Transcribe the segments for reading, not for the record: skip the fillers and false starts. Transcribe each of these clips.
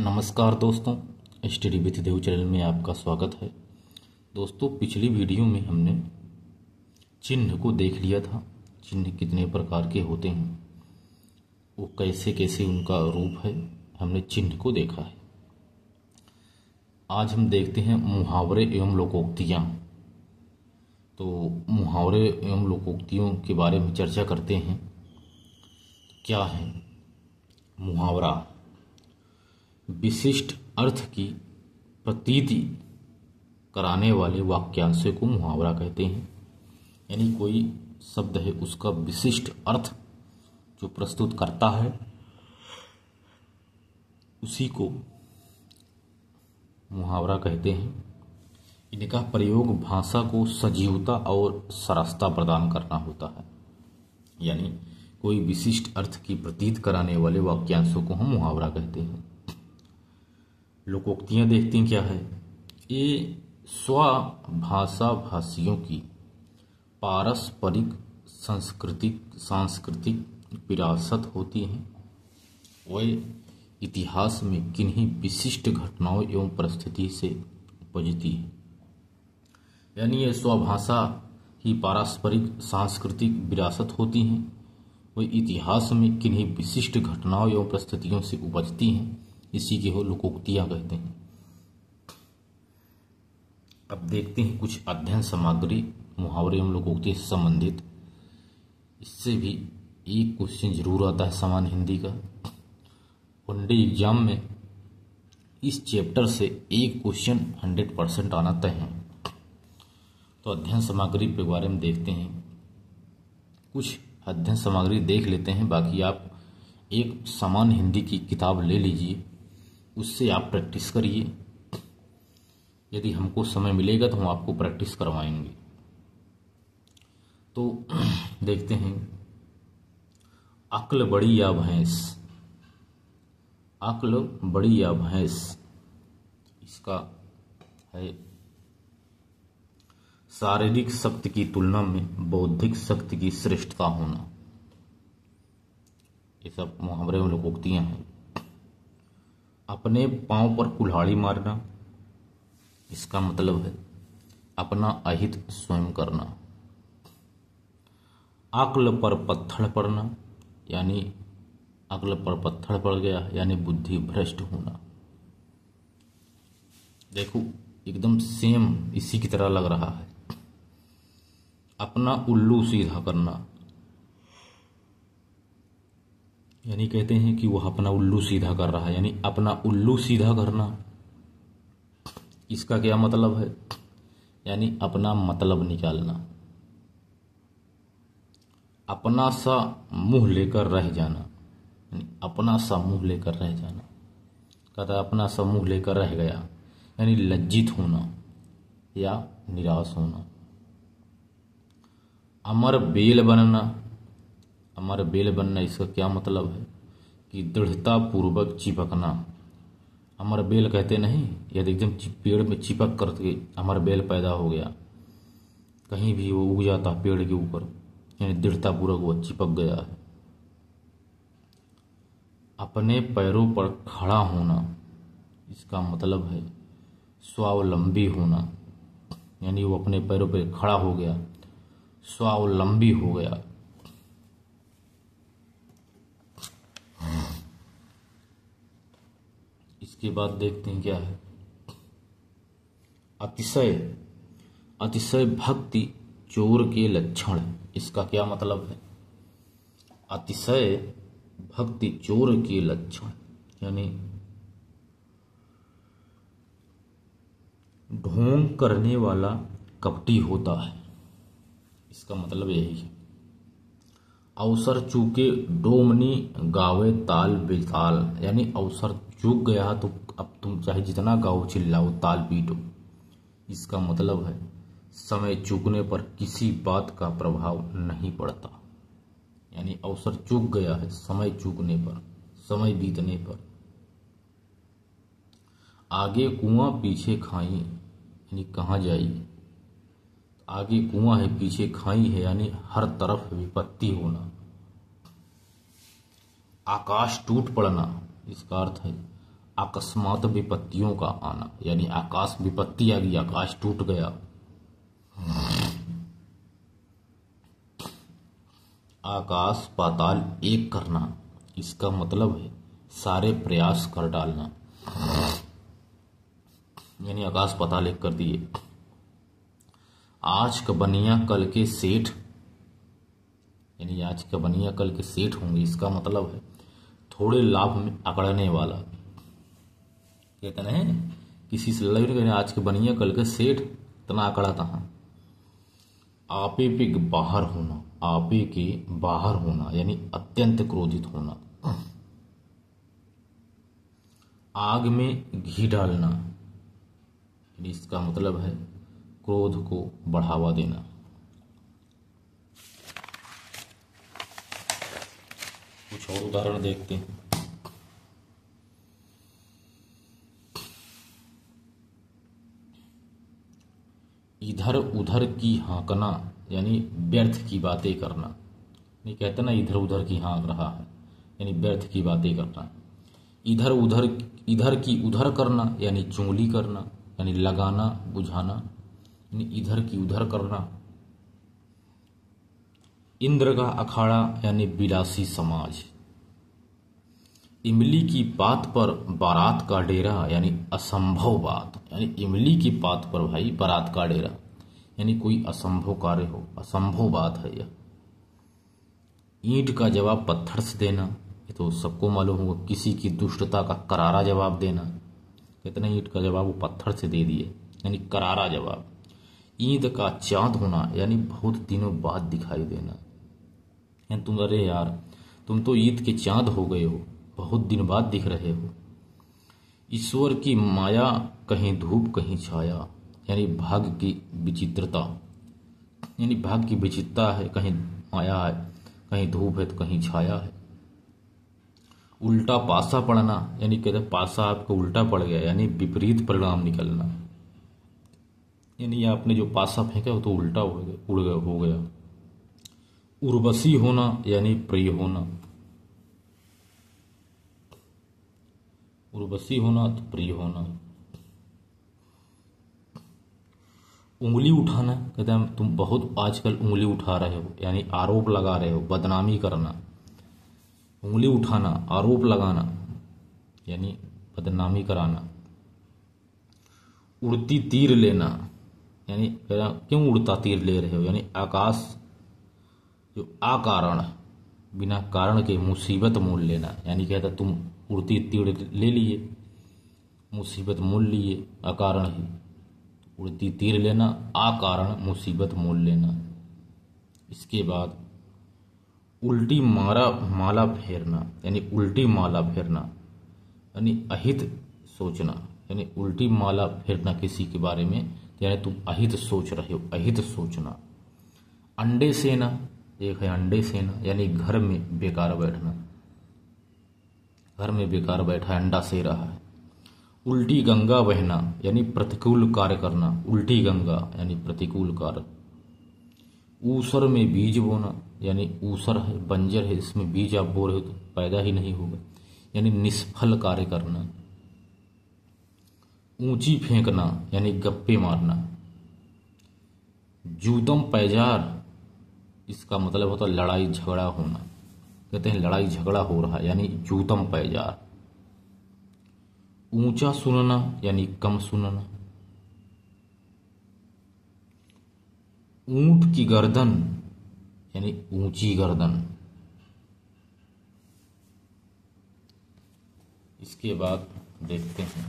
नमस्कार दोस्तों, study with Dev channel में आपका स्वागत है। दोस्तों, पिछली वीडियो में हमने चिन्ह को देख लिया था। चिन्ह कितने प्रकार के होते हैं, वो कैसे कैसे उनका रूप है, हमने चिन्ह को देखा है। आज हम देखते हैं मुहावरे एवं लोकोक्तियाँ। तो मुहावरे एवं लोकोक्तियों के बारे में चर्चा करते हैं। क्या है मुहावरा? विशिष्ट अर्थ की प्रतीति कराने वाले वाक्यांश को मुहावरा कहते हैं। यानी कोई शब्द है, उसका विशिष्ट अर्थ जो प्रस्तुत करता है, उसी को मुहावरा कहते हैं। इनका प्रयोग भाषा को सजीवता और सरसता प्रदान करना होता है। यानी कोई विशिष्ट अर्थ की प्रतीत कराने वाले वाक्यांशों को हम मुहावरा कहते हैं। लोकोक्तियां देखते हैं क्या है। ये स्वभाषा भाषियों की पारस्परिक सांस्कृतिक विरासत होती हैं। वह इतिहास में किन्हीं विशिष्ट घटनाओं एवं परिस्थिति से उपजती है। यानी ये स्वभाषा की पारस्परिक सांस्कृतिक विरासत होती हैं। वह इतिहास में किन्हीं विशिष्ट घटनाओं एवं परिस्थितियों से उपजती हैं। इसी के हो लोकोक्तियां कहते हैं। अब देखते हैं कुछ अध्ययन सामग्री मुहावरे एवं लोकोक्ति से संबंधित। इससे भी एक क्वेश्चन जरूर आता है सामान्य हिंदी का। वनडे एग्जाम में इस चैप्टर से एक क्वेश्चन 100% आना तय है। तो अध्ययन सामग्री के बारे में देखते हैं। कुछ अध्ययन सामग्री देख लेते हैं, बाकी आप एक सामान्य हिंदी की किताब ले लीजिए, उससे आप प्रैक्टिस करिए। यदि हमको समय मिलेगा तो हम आपको प्रैक्टिस करवाएंगे। तो देखते हैं, अक्ल बड़ी या भैंस। अक्ल बड़ी या भैंस, इसका है शारीरिक शक्ति की तुलना में बौद्धिक शक्ति की श्रेष्ठता होना। ये सब मुहावरे में लोकोक्तियां हैं। अपने पांव पर कुल्हाड़ी मारना, इसका मतलब है अपना अहित स्वयं करना। अक्ल पर पत्थर पड़ना, यानी अक्ल पर पत्थर पड़ गया, यानी बुद्धि भ्रष्ट होना। देखो, एकदम सेम इसी की तरह लग रहा है। अपना उल्लू सीधा करना, यानी कहते हैं कि वह अपना उल्लू सीधा कर रहा है, यानी अपना उल्लू सीधा करना। इसका क्या मतलब है? यानी अपना मतलब निकालना। अपना सा मुंह लेकर रह जाना, यानी अपना सा मुंह लेकर रह जाना। कहता है अपना सा मुंह लेकर रह गया, यानी लज्जित होना या निराश होना। अमर बेल बनना। अमर बेल बनना, इसका क्या मतलब है कि दृढ़ता पूर्वक चिपकना। अमर बेल कहते नहीं, यदि एकदम पेड़ में चिपक करके अमर बेल पैदा हो गया, कहीं भी वो उग जाता पेड़ के ऊपर, यानी दृढ़ता पूर्वक वो चिपक गया है। अपने पैरों पर खड़ा होना, इसका मतलब है स्वावलंबी होना, यानी वो अपने पैरों पर खड़ा हो गया, स्वावलंबी हो गया। इसके बाद देखते हैं क्या है। अतिशय। अतिशय भक्ति चोर के लक्षण है। इसका क्या मतलब है? अतिशय भक्ति चोर के लक्षण, यानी ढोंग करने वाला कपटी होता है। इसका मतलब यही है। अवसर चूके डोमनी गावे ताल बेताल, यानी अवसर चूक गया तो अब तुम चाहे जितना गाओ चिल्लाओ ताल पीटो। इसका मतलब है समय चूकने पर किसी बात का प्रभाव नहीं पड़ता। यानी अवसर चूक गया है, समय चूकने पर, समय बीतने पर। आगे कुआं पीछे खाई, यानी कहाँ जाई। आगे कुआं है पीछे खाई है, यानी हर तरफ विपत्ति होना। आकाश टूट पड़ना, इसका अर्थ है अकस्मात विपत्तियों का आना, यानी आकाश विपत्ति आ गई, आकाश टूट गया। आकाश पाताल एक करना, इसका मतलब है सारे प्रयास कर डालना, यानी आकाश पाताल एक कर दिए। आज का बनिया कल के सेठ, यानी आज का बनिया कल के सेठ होंगे, इसका मतलब है थोड़े लाभ में अकड़ने वाला। कहते हैं किसी से लड़ाई नहीं, आज के बनिया कल के सेठ, इतना अकड़ा था। आपे पे बाहर होना, आपे के बाहर होना यानी अत्यंत क्रोधित होना। आग में घी डालना, यानी इसका मतलब है क्रोध को बढ़ावा देना। कुछ और उदाहरण देखते हैं। इधर उधर की हाँकना, यानी व्यर्थ की बातें करना। नहीं कहते ना इधर उधर की हाँक रहा है, यानी व्यर्थ की बातें करना। इधर उधर, इधर की उधर करना यानी चुगली करना, यानी लगाना बुझाना, यानी इधर की उधर करना। इंद्र का अखाड़ा यानी विलासी समाज। इमली की बात पर बारात का डेरा, यानी असंभव बात, यानी इमली की बात पर भाई बारात का डेरा, यानी कोई असंभव कार्य हो, असंभव बात है यह। ईंट का जवाब पत्थर से देना, ये तो सबको मालूम होगा, किसी की दुष्टता का करारा जवाब देना। कितने ईंट का जवाब वो पत्थर से दे दिए, यानी करारा जवाब। ईद का चांद होना, यानी बहुत दिनों बाद दिखाई देना, यानी तुम, अरे यार तुम तो ईद के चांद हो गए हो, बहुत दिन बाद दिख रहे हो। ईश्वर की माया, कहीं धूप कहीं छाया, यानी भाग्य की विचित्रता, यानी भाग्य की विचित्रता है, कहीं माया है, कहीं धूप है तो कहीं छाया है। उल्टा पासा पड़ना, यानी कहते पासा आपको उल्टा पड़ गया, यानी विपरीत परिणाम निकलना, यानी आपने जो पासा फेंका वो तो उल्टा हो गया। उर्वशी होना यानी प्रिय होना, उर्वशी होना तो प्रिय होना। उंगली उठाना, कहते हैं तुम बहुत आजकल उंगली उठा रहे हो, यानी आरोप लगा रहे हो, बदनामी करना। उंगली उठाना, आरोप लगाना, यानी बदनामी कराना। उड़ती तीर लेना, यानी क्यों उड़ता तीर ले रहे हो, यानी आकाश जो अकारण, बिना कारण के मुसीबत मोल लेना, यानी कहता तुम उड़ती तीर ले लिए, मुसीबत मोल लिए अकारण ही। उड़ती तीर लेना, अकारण मुसीबत मोल लेना। इसके बाद उल्टी माला फेरना, यानी उल्टी माला फेरना, यानी अहित सोचना, यानी उल्टी माला फेरना किसी के बारे में, यानी तुम अहित सोच रहे हो, अहित सोचना। अंडे सेना, एक है अंडे सेना, यानी घर में बेकार बैठना, घर में बेकार बैठा अंडा से रहा है। उल्टी गंगा बहना, यानी प्रतिकूल कार्य करना, उल्टी गंगा यानी प्रतिकूल कार्य। ऊसर में बीज बोना, यानी ऊसर है, बंजर है, इसमें बीज आप बो रहे हो तो पैदा ही नहीं होगा, यानी निष्फल कार्य करना। ऊंची फेंकना, यानी गप्पे मारना। जूदम पैजार, इसका मतलब होता है लड़ाई झगड़ा होना, कहते हैं लड़ाई झगड़ा हो रहा है, यानी जूतम पैजार। ऊंचा सुनना यानी कम सुनना। ऊंट की गर्दन, यानी ऊंची गर्दन। इसके बाद देखते हैं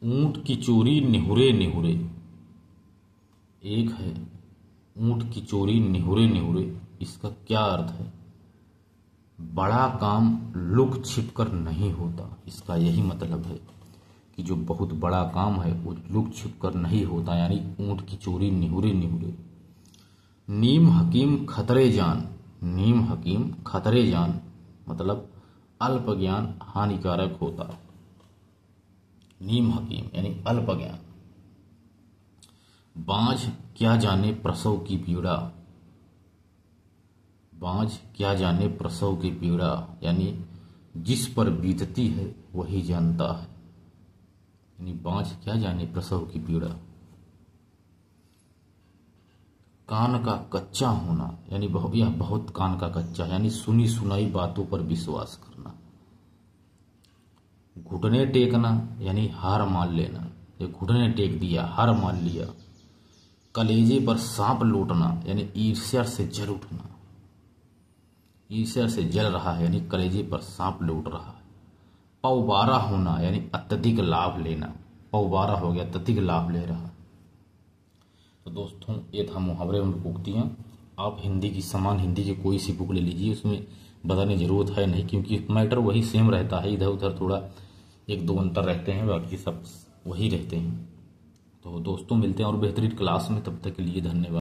ऊंट की चोरी निहुरे निहुरे। एक है ऊंट की चोरी निहुरे निहुरे, इसका क्या अर्थ है? बड़ा काम लुक छिप कर नहीं होता, इसका यही मतलब है कि जो बहुत बड़ा काम है वो लुक छिप कर नहीं होता, यानी ऊंट की चोरी निहुरे निहुरे। नीम हकीम खतरे जान, नीम हकीम खतरे जान मतलब अल्प ज्ञान हानिकारक होता है, नीम हकीम यानी अल्प ज्ञान। बाँझ क्या जाने प्रसव की पीड़ा, बाँझ क्या जाने प्रसव की पीड़ा, यानी जिस पर बीतती है वही जानता है। यानी बाँझ क्या जाने प्रसव की पीड़ा। कान का कच्चा होना, यानी यह बहुत कान का कच्चा, यानी सुनी सुनाई बातों पर विश्वास करना। घुटने टेकना, यानी हार मान लेना, ये घुटने टेक दिया, हार मान लिया। कलेजे पर सांप लूटना, यानी ईर्ष्या से जल उठना, ईर्ष्या से जल रहा है, यानी कलेजे पर सांप लूट रहा है। पौबारा होना, यानी अत्यधिक लाभ लेना, पौबारा हो गया, अत्यधिक लाभ ले रहा। तो दोस्तों ये था मुहावरे और लोकोक्तियाँ। आप हिंदी की समान हिंदी की कोई सी बुक ले लीजिए, उसमें बताने की जरूरत है नहीं, क्योंकि मैटर वही सेम रहता है, इधर उधर थोड़ा एक दो अंतर रहते हैं, बाकी सब वही रहते हैं। तो दोस्तों मिलते हैं और बेहतरीन क्लास में, तब तक के लिए धन्यवाद।